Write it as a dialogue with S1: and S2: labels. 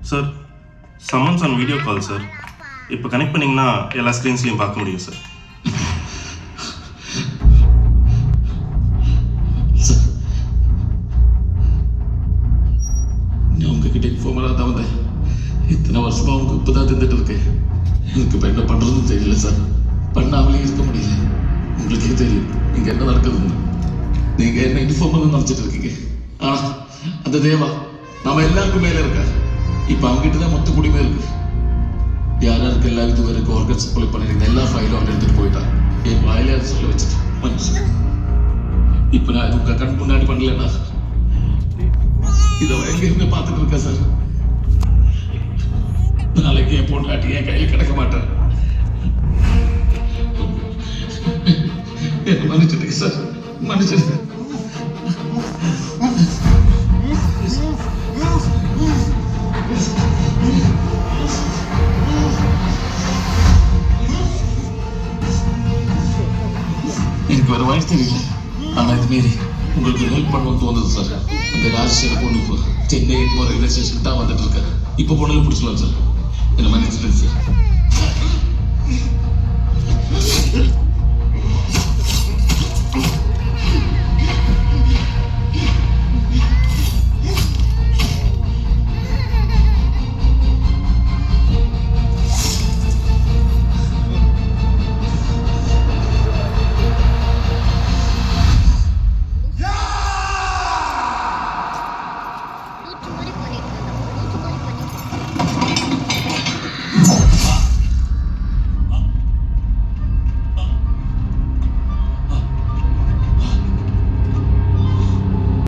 S1: Sir summons on video call sir. இப்போ connect பண்ணிங்கன்னா எல்லா ஸ்க்ரீன்ஸ்லையும் பார்க்க முடியும் சார்.
S2: நான் உங்ககிட்ட இன்ஃபார்மராக தான் வந்தேன். இத்தனை வருஷமா அவங்க இப்போ தான் தந்துட்டு இருக்கேன். எனக்கு இப்போ என்ன பண்ணுறதுன்னு தெரியல சார். பண்ணாமலே இருக்க முடியல. உங்களுக்கே தெரியும் இங்கே என்ன நடக்குதுன்னு. நீங்கள் என்ன இன்ஃபார்மர் நினச்சிட்டு இருக்கீங்க. ஆனால் அந்த தேவா நம்ம எல்லாருக்கும் மேலே இருக்கா. இப்போ அவங்ககிட்ட தான் மொத்த குடிமே இருக்கு. யாராருக்கு எல்லா இது வரைக்கும் ஆர்கன் சப்ளை பண்ணிருக்கேன். எல்லா ஃபைலும் அவன் எடுத்துட்டு போயிட்டான். என் வாயிலே அதை சொல்ல வச்சுட்டு மனுஷன். இப்போ நான் இது உங்கள் கண் முன்னாடி பண்ணலன்னா இதை எங்க இருந்து பார்த்துட்டு இருக்கேன் சார். நாளைக்கு என் பொண்டாட்டி என் கையில் கிடக்க மாட்டேன். என்ன மன்னிச்சிடுங்க சார், மன்னிச்சிடுங்க. எனக்கு வேற வழி தெரியல. ஆனா இது மீறி உங்களுக்கு ஹெல்ப் பண்ணணும்னு தோணுது சார். அந்த ராஜசேகர பொண்ணு இப்போ சென்னை எக்மோர் ரயில்வே ஸ்டேஷன் தான் வந்துட்டு இருக்காரு. இப்போ பொண்ணுல பிடிச்சலாம் சார். என்ன மன்னிச்சிடுங்க சார்.